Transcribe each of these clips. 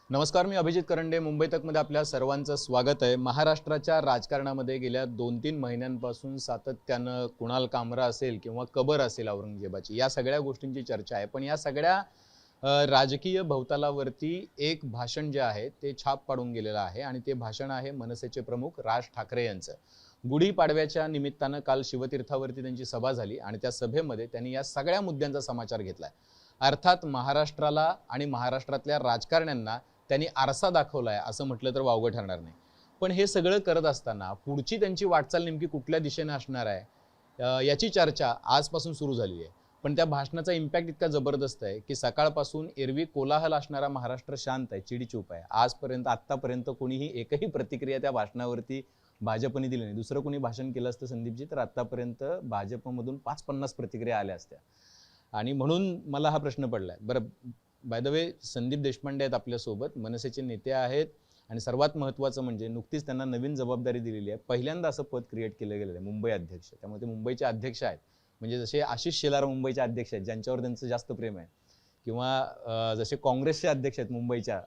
नमस्कार, मी अभिजित करंडे. मुंबई तकमध्ये आपल्या सर्वांचं स्वागत आहे. महाराष्ट्राच्या राजकारणामध्ये गेल्या 2-3 महिन्यांपासून सातत्यानं कुणाल कामरा असेल किंवा कबर असेल औरंगजेबाची, या सगळ्या गोष्टींची चर्चा आहे. पण या सगळ्या राजकीय भवतालावरती एक भाषण जे आहे ते छाप पाडून गेलेलं आहे आणि ते भाषण आहे मनसेचे प्रमुख राज ठाकरे यांचं. गुढीपाडव्याच्या निमित्तानं काल शिवतीर्थावरती त्यांची सभा झाली आणि त्या सभेमध्ये त्यांनी या सगळ्या मुद्द्यांचा समाचार घेतलाय. अर्थात महाराष्ट्राला आणि महाराष्ट्रातल्या राजकारण्यांना त्यांनी आरसा दाखवलाय असं म्हटलं तर वावगं ठरणार नाही. पण हे सगळं करत असताना पुढची त्यांची वाटचाल नेमकी कुठल्या दिशेने असणार आहे याची चर्चा आजपासून सुरू झाली आहे. पण त्या भाषणाचा इम्पॅक्ट इतका जबरदस्त आहे की सकाळपासून एरवी कोलाहल असणारा महाराष्ट्र शांत आहे, चिडीचूप आहे. आतापर्यंत कोणीही एकही प्रतिक्रिया त्या भाषणावरती भाजपने दिली नाही. दुसरं कोणी भाषण केलं असतं संदीपजी तर आतापर्यंत भाजपमधून 5-50 प्रतिक्रिया आल्या असत्या. आणि म्हणून मला हा प्रश्न पडलाय. बरं, by the way Sandeep Deshpande आहेत आपल्यासोबत, मनसेचे नेते आहेत आणि सर्वात महत्त्वाचं म्हणजे नुकतीच त्यांना नवीन जबाबदारी दिलेली आहे. पहिल्यांदा असं पद क्रिएट केलं गेलेलं आहे, मुंबई अध्यक्ष. त्यामुळे ते मुंबईचे अध्यक्ष आहेत. म्हणजे जसे आशिष शेलार मुंबईचे अध्यक्ष आहेत, ज्यांच्यावर त्यांचं जास्त प्रेम आहे, किंवा जसे काँग्रेसचे अध्यक्ष आहेत मुंबईच्या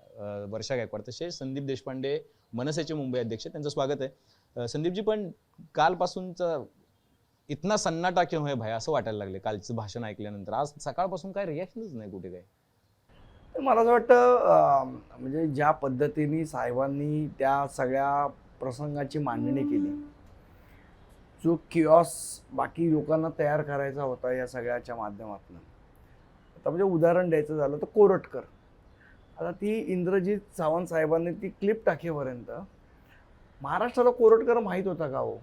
वर्षा गायकवाड, तसे संदीप देशपांडे मनसेचे मुंबई अध्यक्ष. त्यांचं स्वागत आहे. संदीपजी, पण कालपासूनचं इतना सन्नाटा क्यों है भाई, असं वाटायला लागले कालचं भाषण ऐकल्यानंतर? आज सकाळपासून काय रिॲक्शनच नाही कुठे काय. मला असं वाटतं म्हणजे ज्या पद्धतीने साहेबांनी त्या सगळ्या प्रसंगाची मांडणी केली, जो किऑस बाकी लोकांना तयार करायचा होता या सगळ्याच्या माध्यमातून. आता म्हणजे उदाहरण द्यायचं झालं तर कोरटकर. आता ती इंद्रजित सावंत साहेबांनी ती क्लिप टाकेपर्यंत महाराष्ट्राला कोरटकर माहीत होता का हो?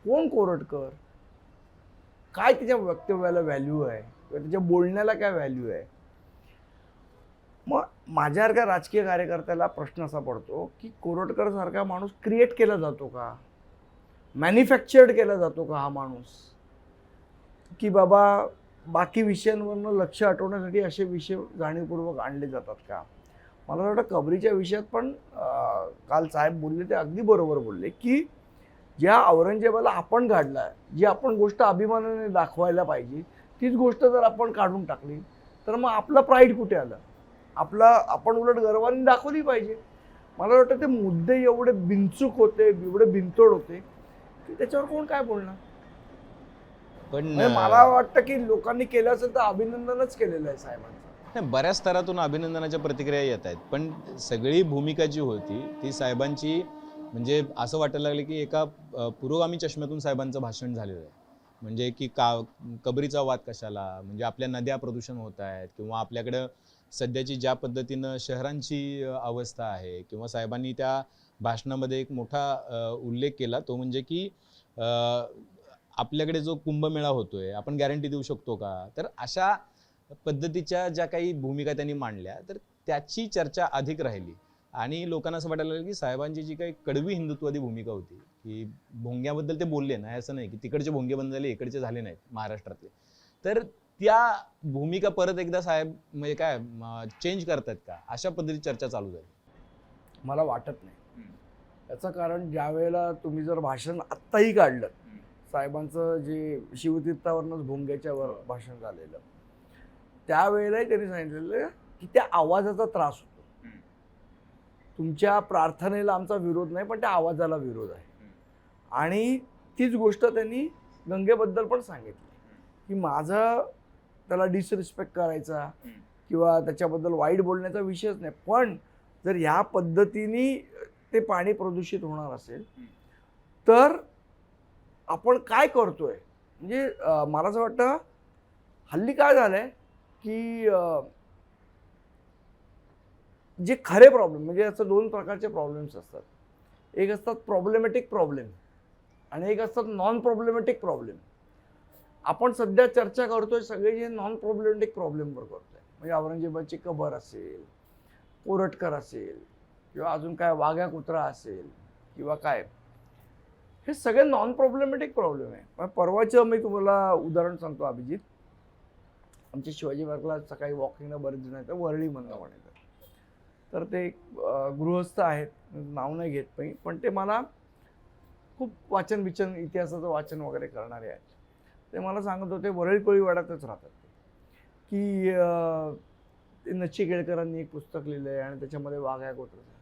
कोण कोरटकर? काय तिच्या वक्तव्याला व्हॅल्यू आहे किंवा तिच्या बोलण्याला काय व्हॅल्यू आहे? मग माझ्यासारख्या राजकीय कार्यकर्त्याला प्रश्न असा पडतो की कोरटकर सारखा माणूस क्रिएट केला जातो का, मॅन्युफॅक्चर्ड केला जातो का हा माणूस, की बाबा बाकी विषयांवरनं लक्ष हटवण्यासाठी असे विषय जाणीवपूर्वक आणले जातात का? मला वाटतं कबरीच्या विषयात पण काल साहेब बोलले ते अगदी बरोबर बोलले की ज्या औरंगजेबाला आपण काढला, जी आपण गोष्ट अभिमानाने दाखवायला पाहिजे तीच गोष्ट जर आपण काढून टाकली तर मग आपलं प्राईड कुठे आलं? आपण उलट गर्वाने दाखवली पाहिजे. मला वाटतं ते मुद्दे एवढे बिनचूक होते, एवढे बिनतोड होते की त्याच्यावर कोण काय बोलणार. पण मला वाटतं की लोकांनी केलं असेल तर अभिनंदनच केलेलं आहे साहेबांचं. बऱ्याच स्तरातून अभिनंदनाच्या प्रतिक्रिया येत आहेत. पण सगळी भूमिका जी होती ती साहेबांची, म्हणजे असं वाटायला लागलं की एका पुरोगामी चष्म्यातून साहेबांचं भाषण झालेलं आहे. म्हणजे की कबरीचा वाद कशाला, म्हणजे आपल्या नद्या प्रदूषण होत आहेत, किंवा आपल्याकडं सध्याची ज्या पद्धतीनं शहरांची अवस्था आहे, किंवा साहेबांनी त्या भाषणामध्ये एक मोठा उल्लेख केला तो म्हणजे की आपल्याकडे जो कुंभमेळा होतोय आपण गॅरंटी देऊ शकतो का. तर अशा पद्धतीच्या ज्या काही भूमिका त्यांनी मांडल्या तर त्याची चर्चा अधिक राहिली. आणि लोकांना असं वाटायला लागलं की साहेबांची जी काही कडवी हिंदुत्ववादी भूमिका होती, की भोंग्याबद्दल ते बोलले नाही असं नाही की तिकडचे भोंगे बंद झाले इकडचे झाले नाहीत महाराष्ट्रातले, तर त्या भूमिका परत एकदा साहेब म्हणजे काय चेंज करतात का, अशा पद्धतीची चर्चा चालू झाली. मला वाटत नाही. याचं कारण ज्या वेळेला तुम्ही जर भाषण आत्ताही काढलं, साहेबांचं जे शिवतीर्थावरनंच भोंग्याच्या वर भाषण झालेलं, त्यावेळेलाही त्यांनी सांगितलेलं की त्या आवाजाचा त्रास होतो. तुमच्या प्रार्थनेला आमचा विरोध नाही, पण त्या आवाजाला विरोध आहे. आणि तीच गोष्ट त्यांनी गंगेबद्दल पण सांगितली की माझं त्याला डिसरिस्पेक्ट करायचा किंवा त्याच्याबद्दल वाईट बोलण्याचा विषयच नाही, पण जर ह्या पद्धतीने ते पाणी प्रदूषित होणार असेल तर आपण काय करतोय. म्हणजे मला असं वाटतं हल्ली काय झालंय की जे खरे प्रॉब्लेम, म्हणजे असं दोन प्रकारचे प्रॉब्लेम्स असतात. एक असतात प्रॉब्लेमॅटिक प्रॉब्लेम आणि एक असतात नॉन प्रॉब्लेमॅटिक प्रॉब्लेम. आपण सध्या चर्चा करतोय सगळे जे नॉन प्रॉब्लेमॅटिक प्रॉब्लेमवर करतोय, म्हणजे औरंगजेबाची कबर असेल, कोरटकर असेल, किंवा अजून काय वाघ्या कुत्रा असेल किंवा काय, हे सगळे नॉन प्रॉब्लेमॅटिक प्रॉब्लेम आहे. परवाचं मी तुम्हाला उदाहरण सांगतो अभिजित. आमच्या शिवाजी पार्कला सकाळी वॉकिंगला बरेच जण येतात, वरळी म्हणणं म्हणायचं. तर ते गृहस्थ आहेत, नाव नाही घेत नाही, पण ते मला खूप वाचन इतिहासाचं वाचन वगैरे करणारे आहेत. ते मला सांगत होते वरळी कोळीवाड्यातच राहतात ते, की ते नची केळकरांनी एक पुस्तक लिहिलं आहे आणि त्याच्यामध्ये वाघ्या कोटरचं.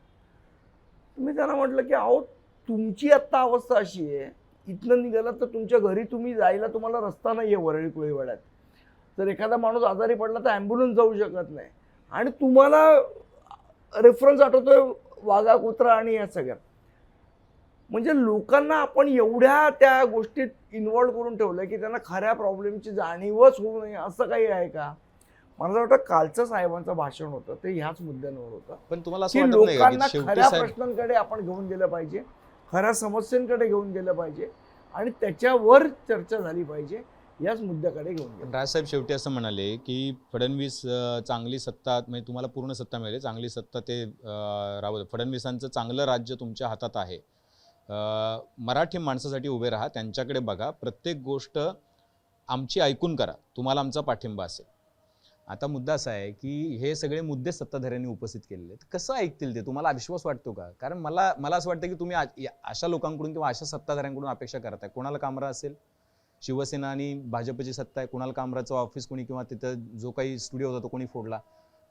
मी त्यांना म्हटलं की अहो तुमची आत्ता अवस्था अशी आहे, इथनं निघालात तर तुमच्या घरी तुम्ही जायला तुम्हाला रस्ता नाही आहे वरळी कोळीवाड्यात. जर एखादा माणूस आजारी पडला तर ॲम्ब्युलन्स जाऊ शकत नाही आणि तुम्हाला रेफरन्स आठवतोय वाघा कुत्रा आणि या सगळ्या. म्हणजे लोकांना आपण एवढ्या त्या गोष्टीत इन्व्हॉल्व करून ठेवलं की त्यांना खऱ्या प्रॉब्लेमची जाणीवच होऊ नये असं काही आहे का? मला वाटतं कालचं साहेबांचं भाषण होतं ते ह्याच मुद्द्यांवर होतं पण तुम्हाला असं की वाटत नाही का लोकांना की शेवटी खऱ्या साहेब प्रश्नांकडे आपण घेऊन गेलं पाहिजे, खऱ्या समस्यांकडे घेऊन गेलं पाहिजे आणि त्याच्यावर चर्चा झाली पाहिजे, याच मुद्द्याकडे घेऊन गेलं. राजसाहेब शेवटी असं म्हणाले की फडणवीस चांगली सत्ता म्हणजे तुम्हाला पूर्ण सत्ता मिळेल, चांगली सत्ता ते राबवत, फडणवीसांचं चांगलं राज्य तुमच्या हातात आहे, मराठी माणसासाठी उभे राहा, त्यांच्याकडे बघा, प्रत्येक गोष्ट आमची ऐकून करा, तुम्हाला आमचा पाठिंबा असेल. आता मुद्दा असा आहे की हे सगळे मुद्दे सत्ताधाऱ्यांनी उपस्थित केलेले आहेत, कसं ऐकतील ते? तुम्हाला विश्वास वाटतो का? कारण मला असं वाटतं की तुम्ही अशा लोकांकडून किंवा अशा सत्ताधाऱ्यांकडून अपेक्षा करताय. कोणाला कामरा असेल, शिवसेना आणि भाजपची सत्ता आहे, कुणाल कामराचं ऑफिस कोणी किंवा तिथं जो काही स्टुडिओ होता तो कोणी फोडला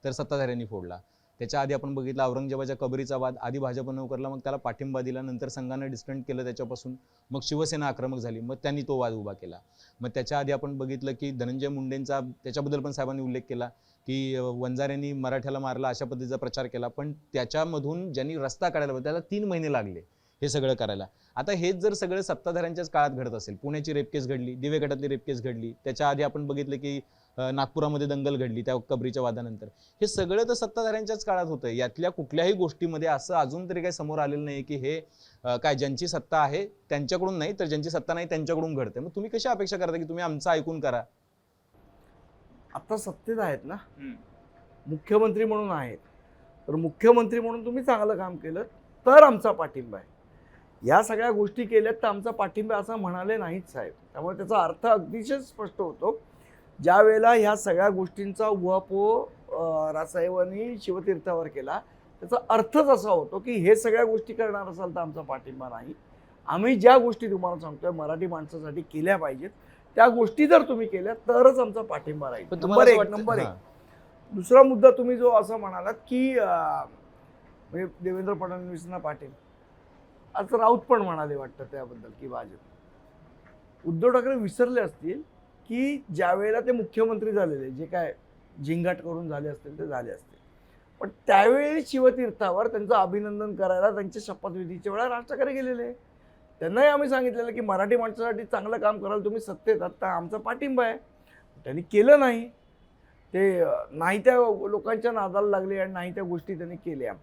तर सत्ताधाऱ्यांनी फोडला. त्याच्या आधी आपण बघितलं औरंगजेबाच्या कबरीचा वाद, आधी भाजपनं उकरला, मग त्याला पाठिंबा दिला, नंतर संघानं डिस्टंट केलं त्याच्यापासून, मग शिवसेना आक्रमक झाली, मग त्यांनी तो वाद उभा केला. मग त्याच्या आधी आपण बघितलं की धनंजय मुंडेंचा, त्याच्याबद्दल पण साहेबांनी उल्लेख केला की वंजाऱ्यांनी मराठ्याला मारला अशा पद्धतीचा प्रचार केला, पण त्याच्यामधून ज्यांनी रस्ता काढायला त्याला 3 महिने लागले हे सगळं करायला. आता हेच जर सगळं सत्ताधाऱ्यांच्याच काळात घडत असेल, पुण्याची रेप केस घडली, दिवे गटातली रेप केस घडली, त्याच्या आधी आपण बघितलं की नागपुरामध्ये दंगल घडली त्या कबरीच्या वादानंतर, हे सगळं तर सत्ताधाऱ्यांच्याच काळात होतं. यातल्या कुठल्याही गोष्टीमध्ये असं अजून तरी काही समोर आलेलं नाही की हे काय ज्यांची सत्ता आहे त्यांच्याकडून नाही तर ज्यांची सत्ता नाही त्यांच्याकडून घडते. मग तुम्ही कशी अपेक्षा करता की तुम्ही आमचं ऐकून करा? आता सत्तेत आहेत ना, मुख्यमंत्री म्हणून आहेत, तर मुख्यमंत्री म्हणून तुम्ही चांगलं काम केलं तर आमचा पाठिंबा आहे. या सगळ्या गोष्टी केल्यात तर आमचा पाठिंबा असं म्हणाले नाहीत साहेब. त्यामुळे त्याचा अर्थ अगदीच स्पष्ट होतो. ज्या वेळेला ह्या सगळ्या गोष्टींचा उहापोह राजसाहेबांनी शिवतीर्थावर केला, त्याचा अर्थच असा होतो की हे सगळ्या गोष्टी करणार असाल तर आमचा पाठिंबा नाही. आम्ही ज्या गोष्टी तुम्हाला सांगतोय मराठी माणसासाठी केल्या पाहिजेत त्या गोष्टी जर तुम्ही केल्या तरच आमचा पाठिंबा राहील. नंबर एक. दुसरा मुद्दा तुम्ही जो असं म्हणालात की म्हणजे देवेंद्र फडणवीसांना पाठिंबा, आज राऊत पण म्हणाले वाटतं त्याबद्दल की भाजप, उद्धव ठाकरे विसरले असतील की ज्या वेळेला ते मुख्यमंत्री झालेले, जे काय झिंगाट करून झाले असतील ते झाले असतील, पण त्यावेळी शिवतीर्थावर त्यांचं अभिनंदन करायला त्यांच्या शपथविधीच्या वेळा राज ठाकरे गेलेले. त्यांनाही आम्ही सांगितलेलं की मराठी माणसासाठी चांगलं काम कराल तुम्ही सत्तेत, आता आमचा पाठिंबा आहे. त्यांनी केलं नाही, ते नाही त्या लोकांच्या नादाला लागले आणि नाही त्या गोष्टी त्यांनी केल्या,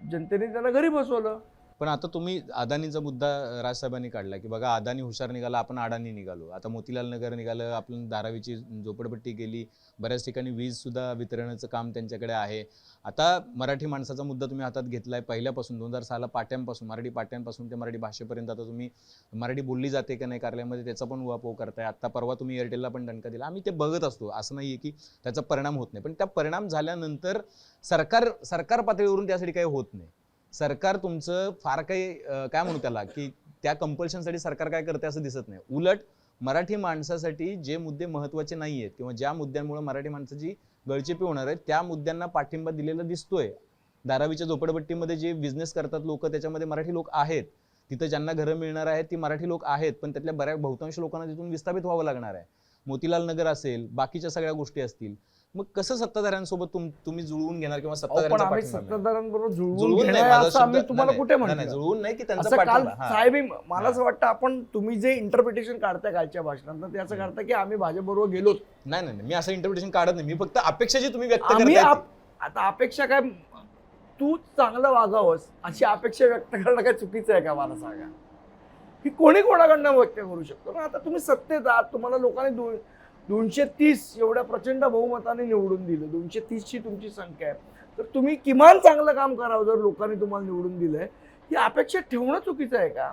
जनतेने त्यांना घरी बसवलं. पण आता तुम्ही अदानीचा मुद्दा राजसाहेबांनी काढला की बघा अदानी हुशार निघाला, आपण अडाणी निघालो, आता मोतीलाल नगर निघालं, आपण धारावीची झोपडपट्टी गेली, बऱ्याच ठिकाणी वीज सुद्धा वितरणाचं काम त्यांच्याकडे आहे. आता मराठी माणसाचा मुद्दा तुम्ही हातात घेतलाय पहिल्यापासून 2006 पाट्यांपासून, मराठी पाट्यांपासून ते मराठी भाषेपर्यंत. आता तुम्ही मराठी बोलली जाते का नाही कार्यालयामध्ये त्याचा पण उहापोह करताय. आता परवा तुम्ही एअरटेलला पण दणका दिला, आम्ही ते बघत असतो, असं नाहीये की त्याचा परिणाम होत नाही, पण त्या परिणाम झाल्यानंतर सरकार पातळीवरून त्यासाठी काही होत नाही. सरकार तुमचं फार काही काय म्हणू त्याला की त्या कंपल्शनसाठी सरकार काय करते असं दिसत नाही. उलट मराठी माणसासाठी जे मुद्दे महत्त्वाचे नाही आहेत किंवा ज्या मुद्द्यांमुळे मराठी माणसाची गळचेपी होणार आहे त्या मुद्द्यांना पाठिंबा दिलेला दिसतोय. धारावीच्या झोपडपट्टीमध्ये जे बिझनेस करतात लोक, त्याच्यामध्ये मराठी लोक आहेत, तिथं ज्यांना घरं मिळणार आहेत ती मराठी लोक आहेत, पण त्यातल्या बहुतांश लोकांना तिथून विस्थापित व्हावं लागणार आहे. मोतीलाल नगर असेल, बाकीच्या सगळ्या गोष्टी असतील. मग कसं सत्ताधाऱ्यांसोबत तुम्ही जुळवून घेणार किंवा सत्ताधाऱ्यांबरोबर जुळवून तुम्हाला कुठे म्हणतो? जुळवून नाही की त्यांचा काल पाठिंबा. साहेब मला असं वाटतं आपण तुम्ही जे इंटरप्रिटेशन काढताय कालच्या भाषणात ते असं काढता की आम्ही भाजप बरोबर गेलोच. नाही, मी असं इंटरप्रिटेशन काढत नाही. मी फक्त अपेक्षा जी तुम्ही व्यक्त करताय, करताय आता अपेक्षा काय, तू चांगलं वागावंस अशी अपेक्षा व्यक्त करणं काय चुकीचं आहे का? मला सांगा, की कोणी कोणाकडनं व्यक्त करू शकतो ना. आता तुम्ही सत्तेत आहात, तुम्हाला लोकांनी 230 एवढ्या प्रचंड बहुमताने निवडून दिलं, 230ची तुमची संख्या आहे, तर तुम्ही किमान चांगलं काम करावं. जर लोकांनी तुम्हाला निवडून दिलंय ही अपेक्षा ठेवणं चुकीचं आहे का?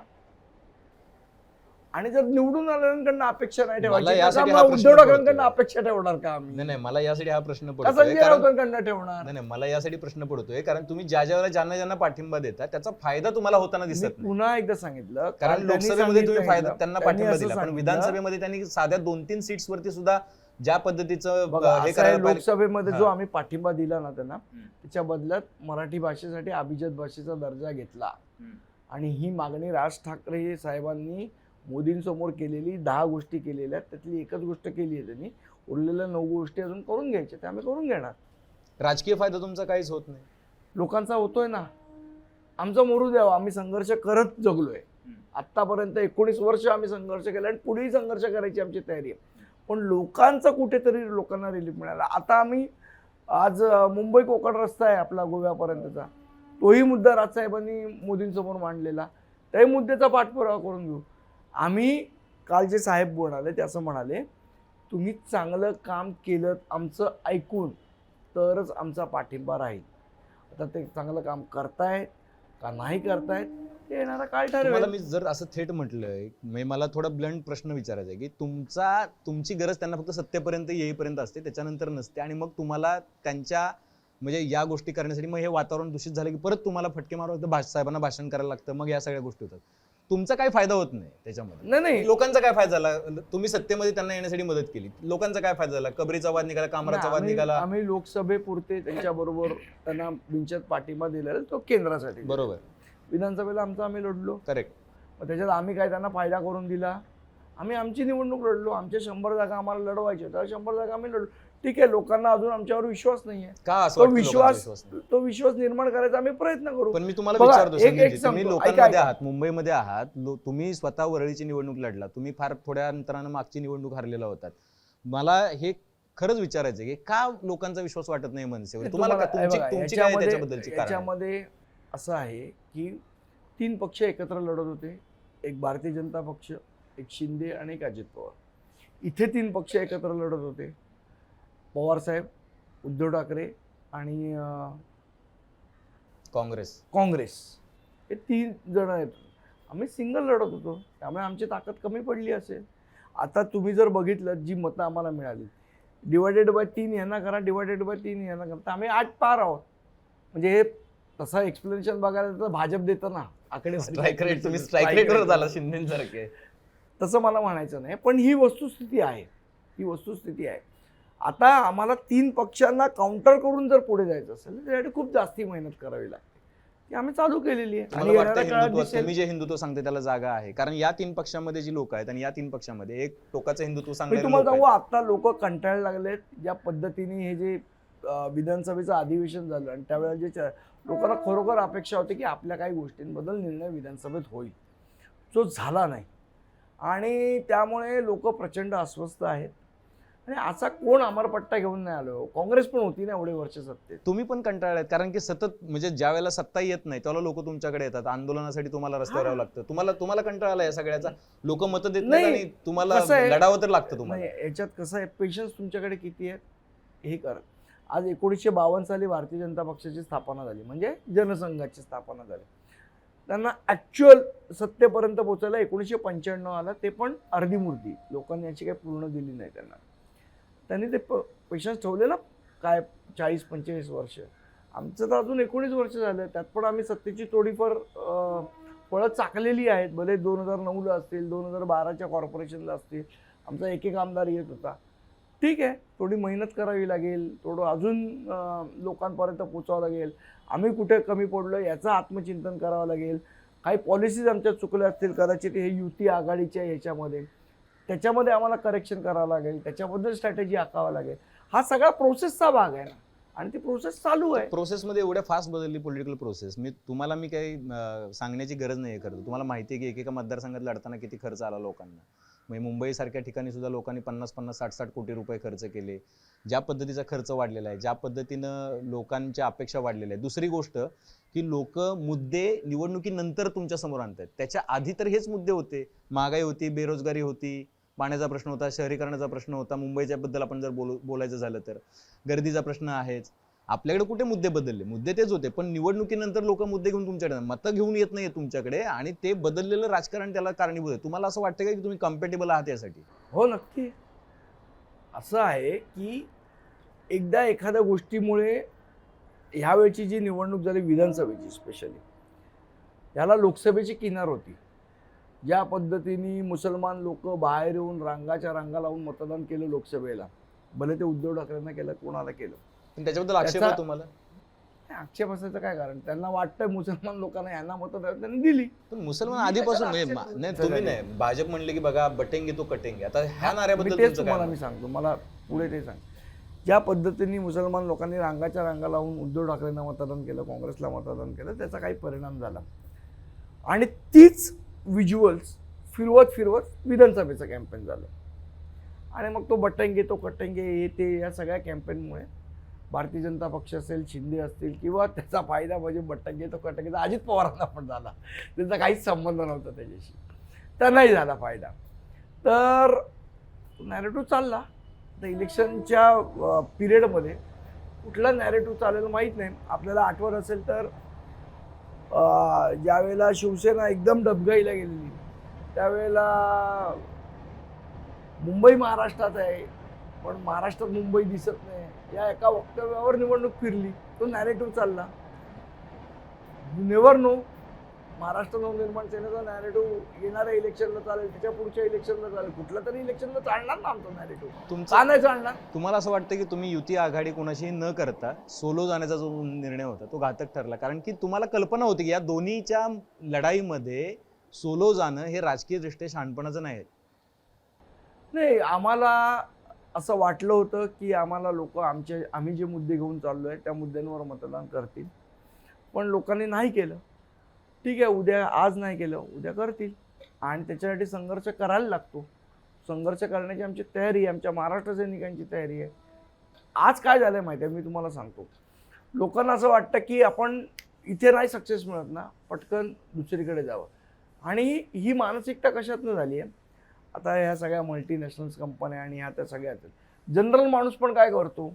आणि जर निवडून आल्यानंतर अपेक्षा नाही ठेवायची, उद्धव ठाकरेंकडनं अपेक्षा ठेवणार का आम्ही? नाही, मला यासाठी हा प्रश्न पडतोय, संजय राऊतांकडनं ठेवणार नाही, मला यासाठी प्रश्न पडतोय कारण तुम्ही ज्यांना पाठिंबा देता त्याचा फायदा तुम्हाला होताना दिसत नाही. पुन्हा एकदा सांगितलं, कारण लोकसभेमध्ये तुम्ही फायदा त्यांना पाठिंबा दिला, पण विधानसभेमध्ये त्यांनी साध्या 2-3 सीट्स वरती सुद्धा ज्या पद्धतीचं बघा, हे असं आहे, करायला पाहिजे. लोकसभेमध्ये जो हा. आम्ही पाठिंबा दिला ना त्यांना, त्याच्या बदल्यात मराठी भाषेसाठी अभिजात भाषेचा दर्जा घेतला. आणि ही मागणी राज ठाकरे साहेबांनी मोदींसमोर केलेली 10 गोष्टी केलेल्या आहेत, त्यातली एकच गोष्ट केली आहे त्यांनी. उरलेल्या 9 गोष्टी अजून करून घ्यायच्या, त्या आम्ही करून घेणार. राजकीय फायदा तुमचा काहीच होत नाही. लोकांचा होतोय ना. आमचा मोरू द्यावा, आम्ही संघर्ष करत जगलोय. आत्तापर्यंत 19 वर्ष आम्ही संघर्ष केला आणि पुढेही संघर्ष करायची आमची तयारी आहे. पण लोकांचा कुठेतरी लोकांना रिलीफ मिळाला. आता आम्ही आज मुंबई कोकण रस्ता आहे आपला गोव्यापर्यंतचा, तोही मुद्दा राजसाहेबांनी मोदींसमोर मांडलेला, त्याही मुद्द्याचा पाठपुरावा करून घेऊ आम्ही. काल जे साहेब म्हणाले ते असं म्हणाले, तुम्ही चांगलं काम केलं आमचं ऐकून तरच आमचा पाठिंबा राहील. आता ते चांगलं काम करतायत का नाही करतायत ते येणारा काळ तुम्हाला ठरवेल. मी जर असं थेट म्हटलंय, म्हणजे मला थोडा ब्लंट प्रश्न विचारायचा आहे की तुमची गरज त्यांना फक्त सत्तेपर्यंत येईपर्यंत असते, त्याच्यानंतर नसते. आणि मग तुम्हाला त्यांच्या म्हणजे या गोष्टी करण्यासाठी मग हे वातावरण दूषित झालं की परत तुम्हाला फटके मारावं लागतं, साहेबांना भाषण करायला लागतं, मग या सगळ्या गोष्टी होतात. तुमचा काय फायदा होत नाही त्याच्यामध्ये. नाही, लोकांचा काय फायदा झाला? तुम्ही सत्तेमध्ये त्यांना येण्यासाठी मदत केली, लोकांचा काय फायदा झाला? कबरीचा वाद निघाला, कामराचा वाद निघाला. आम्ही लोकसभेपुरते त्यांच्याबरोबर त्यांना बिनचत पाठिंबा दिलेला तो केंद्रासाठी. बरोबर. विधानसभेला आम्ही लढलो. करेक्ट. मग त्याच्यात आम्ही काय त्यांना फायदा करून दिला? आम्ही आमची निवडणूक लढलो. आमचे 100 जागा आम्हाला लढवायचे होत्या, 100 जागा आम्ही लढलो. ठीक आहे, लोकांना अजून आमच्यावर विश्वास नाहीये. का असं वाटतं लोकांचा विश्वास नाही? तो विश्वास निर्माण करायचा आम्ही प्रयत्न करू. पण मी तुम्हाला बघा, विचारतो, संदीपजी, एक तुम्ही सांगतो, लोकांमध्ये ऐका. आहात, मुंबईमध्ये आहात, तुम्ही स्वतः वरळीची निवडणूक लढला, तुम्ही फार थोड्या अंतरानं मागची निवडणूक हरलेला होतात. मला हे खरंच विचारायचं की का लोकांचा विश्वास वाटत नाही मनसेवर? तुम्हाला तुमची काय त्याच्याबद्दलची कारण? याच्यामध्ये असं आहे की 3 पक्ष एकत्र लढत होते. एक भारतीय जनता पक्ष, एक शिंदे आणि एक अजित पवार. इथे 3 पक्ष एकत्र लढत होते. पवारसाहेब, उद्धव ठाकरे आणि काँग्रेस, हे 3 जण आहेत. आम्ही सिंगल लढत होतो, त्यामुळे आमची ताकद कमी पडली असेल. आता तुम्ही जर बघितलं जी मतं आम्हाला मिळाली, डिवायडेड बाय 3 यांना करा, डिवायडेड बाय 3 यांना करा, तर आम्ही 8 पार आहोत. म्हणजे हे तसं एक्सप्लेनेशन बघायला तर भाजप देतं ना आकडे. स्ट्राईक रेट, तुम्ही स्ट्राईक रेटवर झाला शिंदेसारखे. तसं मला म्हणायचं नाही, पण ही वस्तुस्थिती आहे. आता आम्हाला 3 पक्षांना काउंटर करून जर पुढे जायचं असेल तर त्यासाठी खूप जास्ती मेहनत करावी लागते. ती आम्ही चालू केलेली आहे. आणि येणाऱ्या काळात दिसेल. तुम्ही जे हिंदुत्व सांगते त्याला जागा आहे, कारण या 3 पक्षांमध्ये जी लोक आहेत आणि या 3 पक्षांमध्ये एक टोकाचं हिंदुत्व मी सांगणारे तुम्हाला लोक सांगू, आहेत. आता लोक कंटाळायला लागलेत. ज्या पद्धतीने हे जे विधानसभेचं अधिवेशन झालं आणि त्यावेळेला जे लोकांना खरोखर अपेक्षा होती की आपल्या काही गोष्टींबद्दल निर्णय विधानसभेत होईल, जो झाला नाही. आणि त्यामुळे लोक प्रचंड अस्वस्थ आहेत. आणि असा कोण अमरपट्टा घेऊन नाही आलो. काँग्रेस पण होती ना एवढे वर्ष सत्तेत. तुम्ही पण कंटाळलात, कारण की सतत म्हणजे ज्या वेळेला सत्ता येत नाही त्यावेळेला लोक तुमच्याकडे येतात, आंदोलनासाठी तुम्हाला रस्त्यावर यावं लागतं. तुम्हाला कंटाळा आला या सगळ्याचा? लोक मतं देत नाही आणि तुम्हाला लढावं तर लागतं तुम्हाला. याच्यात कसं आहे, पेशन्स तुमच्याकडे किती आहे हे करा. आज 1952 साली भारतीय जनता पक्षाची स्थापना झाली, म्हणजे जनसंघाची स्थापना झाली. त्यांना ॲक्च्युअल सत्तेपर्यंत पोहोचायला 1995 आला, ते पण अर्धी मूर्ती. लोकांनी याची काही पूर्ण दिली नाही त्यांना. त्यांनी ते पेशन्स ठेवलेला काय 40-45 वर्ष. आमचं तर अजून 19 वर्ष झालं, त्यात पण आम्ही सत्तेची थोडीफार फळं चाकलेली आहेत. भले 2009ला असतील, 2012च्या कॉर्पोरेशनला असतील, आमचा एक आमदार येत होता. ठीक आहे, थोडी मेहनत करावी लागेल, थोडं अजून लोकांपर्यंत पोचावं लागेल. आम्ही कुठे कमी पडलो याचं आत्मचिंतन करावं लागेल. काही पॉलिसीज आमच्या चुकल्या असतील कदाचित हे युती आघाडीच्या ह्याच्यामध्ये, त्याच्यामध्ये आम्हाला करेक्शन करावं लागेल, त्याच्याबद्दल स्ट्रॅटेजी आखावं लागेल. हा सगळा प्रोसेसचा भाग आहे ना, आणि ती प्रोसेस चालू आहे. प्रोसेसमध्ये एवढ्या फास्ट बदलली पॉलिटिकल प्रोसेस. तुम्हाला काही सांगण्याची गरज नाही करतो. तुम्हाला माहिती आहे की एकेका मतदारसंघात लढताना किती खर्च आला लोकांना. म्हणजे मुंबईसारख्या ठिकाणी सुद्धा लोकांनी 50-50, 60-60 कोटी रुपये खर्च केले. ज्या पद्धतीचा खर्च वाढलेला आहे, ज्या पद्धतीनं लोकांच्या अपेक्षा वाढलेल्या आहेत. दुसरी गोष्ट की लोक मुद्दे निवडणुकीनंतर तुमच्या समोर आणतात, त्याच्या आधी तर हेच मुद्दे होते. महागाई होती, बेरोजगारी होती, पाण्याचा प्रश्न होता, शहरीकरणाचा प्रश्न होता, मुंबईच्या बद्दल आपण जर बोलायचं झालं तर गर्दीचा प्रश्न आहेच. आपल्याकडे कुठे मुद्दे बदलले? मुद्दे तेच होते, पण निवडणुकीनंतर लोक मुद्दे घेऊन तुमच्याकडे मतं घेऊन येत नाहीये तुमच्याकडे, आणि ते बदललेलं राजकारण त्याला कारणीभूत आहे. तुम्हाला असं वाटतं का की तुम्ही कम्पॅटेबल आहात यासाठी? हो, नक्की. असं आहे की एकदा एखाद्या गोष्टीमुळे ह्यावेळची जी निवडणूक झाली विधानसभेची स्पेशली, याला लोकसभेची किनार होती. ज्या पद्धतीने मुसलमान लोक बाहेर येऊन रांगाच्या रांगा लावून मतदान केलं लोकसभेला, भले ते उद्धव ठाकरेंना केलं, कोणाला केलं. पण त्याच्याबद्दल आक्षेप आहे त्याचा- तुम्हाला? आक्षेप असायचं काय कारण, त्यांना वाटतंय मुसलमान लोकांना यांना मतं द्यावी, त्यांनी दिली. पण मुसलमान आधीपासून नाही, तुम्ही नाही, भाजप म्हणले की बघा बटेंगे तो कटेंगे, आता ह्या नाऱ्याबद्दल तेच तुमचं तुम्हाला काय मी सांगतो, मला पुढे ते सांग. ज्या पद्धतीने मुसलमान लोकांनी रांगाच्या रांगा लावून उद्धव ठाकरेंना मतदान केलं, काँग्रेसला मतदान केलं, त्याचा काही परिणाम झाला. आणि तीच व्हिज्युअल्स फिरवत विधानसभेचं कॅम्पेन झालं. आणि मग तो बटेंगे तो कटेंगे हे ते या सगळ्या कॅम्पेनमुळे भारतीय जनता पक्ष असेल, शिंदे असतील, किंवा त्याचा फायदा म्हणजे बटेंगे तो कटेंगे अजित पवारांना पण झाला. त्याचा काहीच संबंध नव्हता त्याच्याशी, त्यांनाही झाला फायदा. तर नॅरेटिव्ह चालला. तर इलेक्शनच्या पिरियडमध्ये कुठला नॅरेटिव्ह चालेल माहीत नाही. आपल्याला आठवत असेल तर ज्यावेळेला शिवसेना एकदम डबघाईला गेलेली, त्यावेळेला मुंबई महाराष्ट्रात आहे पण महाराष्ट्रात मुंबई दिसत नाही, या एका वक्तव्यावर निवडणूक फिरली. तो नॅरेटिव्ह चालला. You never know, Maharashtra Navnirman सेनेचा नॅरेटिव्ह येणाऱ्या इलेक्शनला चालेल, त्याच्या पुढच्या इलेक्शनला चालेल, कुठल्या तरी इलेक्शनला चालणार ना आमचा नॅरेटिव्ह. का नाही चालणार? तुम्हाला असं वाटतं की तुम्ही युती आघाडी कोणाशी न करता सोलो जाण्याचा जो निर्णय होता तो घातक ठरला, कारण की तुम्हाला कल्पना होती की या दोन्हीच्या लढाईमध्ये सोलो जाणं हे राजकीय दृष्ट्या शहाणपणाचं नाही. नाही, आम्हाला असं वाटलं होतं की आम्हाला लोक आम्ही जे मुद्दे घेऊन चाललोय त्या मुद्द्यांवर मतदान करतील, पण लोकांनी नाही केलं. ठीक आहे, आज नाही केलं, उद्या करतील, आणि त्याच्यासाठी संघर्ष करायला लागतो. संघर्ष करण्याची आमची तयारी आहे, आमच्या महाराष्ट्र सैनिकांची तयारी आहे. आज काय झालंय माहिती आहे, मी तुम्हाला सांगतो. लोकांना असं वाटतं की आपण इथे नाही सक्सेस मिळत ना, पटकन दुसरीकडे जावं. आणि ही मानसिकता कशातनं झाली आहे, आता ह्या सगळ्या मल्टीनॅशनल्स कंपन्या आणि ह्या त्या सगळ्यात जनरल माणूस पण काय करतो,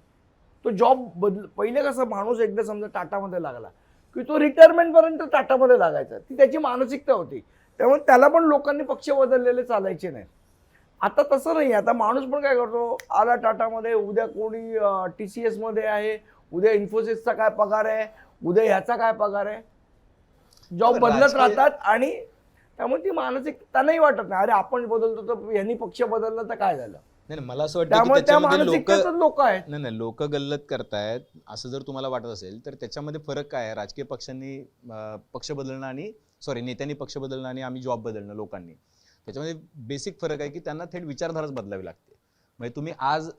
तो जॉब पहिले कसं माणूस एकदा समजा टाटामध्ये लागला की तो रिटायरमेंटपर्यंत टाटामध्ये लागायचा, ती त्याची मानसिकता होती. त्यामुळे त्याला पण लोकांनी पक्ष बदललेले चालायचे नाही. आता तसं नाही. आता माणूस पण काय करतो, आला टाटामध्ये, उद्या कोणी TCS मध्ये आहे, उद्या इन्फोसिसचा काय पगार आहे, उद्या ह्याचा काय पगार आहे, जॉब बदलत राहतात. आणि त्यामुळे ती मानसिक त्यांनाही वाटत नाही, अरे आपण बदलतो तर यांनी पक्ष बदलला तर काय झालं. नाही, मला असं वाटतं की त्यामुळे त्या त्याच्यामध्ये मानसिकतेतच लोक आहेत. नाही लोक गल्लत करतायत असं जर तुम्हाला वाटत असेल तर त्याच्यामध्ये फरक काय आहे? राजकीय पक्षांनी पक्ष बदलणं आणि नेत्यांनी पक्ष बदलणं आणि आम्ही जॉब बदलणं लोकांनी, त्याच्यामध्ये बेसिक फरक आहे की त्यांना थेट विचारधाराच बदलावी लागते. म्हणजे तुम्ही आज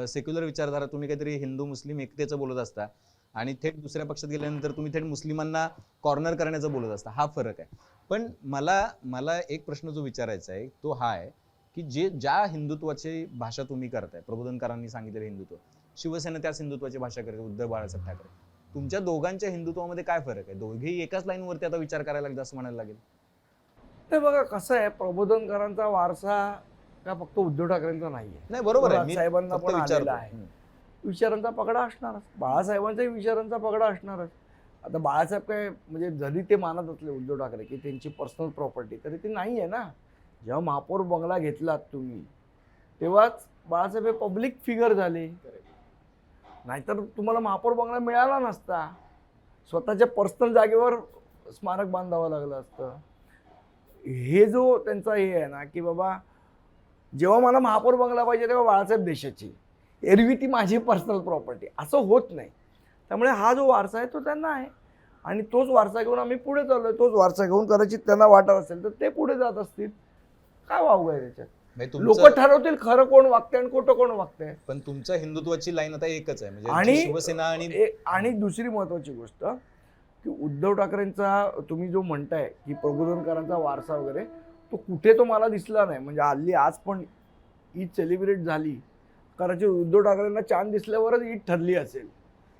सेक्युलर विचारधारा, तुम्ही काहीतरी हिंदू मुस्लिम एकतेचं बोलत असता आणि थेट दुसऱ्या पक्षात गेल्यानंतर तुम्ही थेट मुस्लिमांना कॉर्नर करण्याचं बोलत असता, हा फरक आहे. पण मला एक प्रश्न जो विचारायचा आहे तो हा आहे की ज्या हिंदुत्वाची भाषा तुम्ही करताय, प्रबोधनकारांनी सांगितलेलं हिंदुत्व, शिवसेना त्याच हिंदुत्वाची भाषा करते, उद्धव बाळासाहेब ठाकरे. तुमच्या दोघांच्या हिंदुत्वामध्ये काय फरक आहे? दोघेही एकाच लाईनवरती आता विचार करायला लागतात असं म्हणायला लागेल. ते बघा कसं आहे, प्रबोधनकारांचा वारसा का फक्त उद्धव ठाकरेंचा नाहीये. नाही, बरोबर आहे, मी साहेबांना फक्त पण आलेला विचारतो. आहे. विचारांचा पगडा असणारच, बाळासाहेबांचाही विचारांचा पगडा असणारच. आता बाळासाहेब काय म्हणजे जरी ते मानत असले उद्धव ठाकरे की त्यांची पर्सनल प्रॉपर्टी, तरी ती नाही आहे ना. जेव्हा महापौर बंगला घेतलात तुम्ही तेव्हाच बाळासाहेब हे पब्लिक फिगर झाले, नाहीतर तुम्हाला महापौर बंगला मिळाला नसता. स्वतःच्या पर्सनल जागेवर स्मारक बांधावं लागलं असतं. हे जो त्यांचा हे आहे ना की बाबा जेव्हा मला महापौर बंगला पाहिजे तेव्हा बाळासाहेब देशाची, एरवी ती माझी पर्सनल प्रॉपर्टी, असं होत नाही. त्यामुळे हा जो वारसा आहे तो त्यांना आहे आणि तोच वारसा घेऊन आम्ही पुढे चाललोय. तोच वारसा घेऊन कदाचित त्यांना वाटत असेल तर ते पुढे जात असतील. काय वावग आहे त्याच्यात? लोक ठरवतील खरं कोण वागतंय आणि खोटं कोण वागतंय. पण तुमच्या हिंदुत्वाची लाईन आता एकच आहे, म्हणजे आणि शिवसेना आणि दुसरी महत्वाची गोष्ट की उद्धव ठाकरेंचा तुम्ही जो म्हणताय की प्रबोधनकारांचा वारसा वगैरे, तो कुठे तो मला दिसला नाही. म्हणजे हल्ली आज पण ईद सेलिब्रेट झाली, कदाचित उद्धव ठाकरेंना चांद दिसल्यावरच ईद ठरली असेल.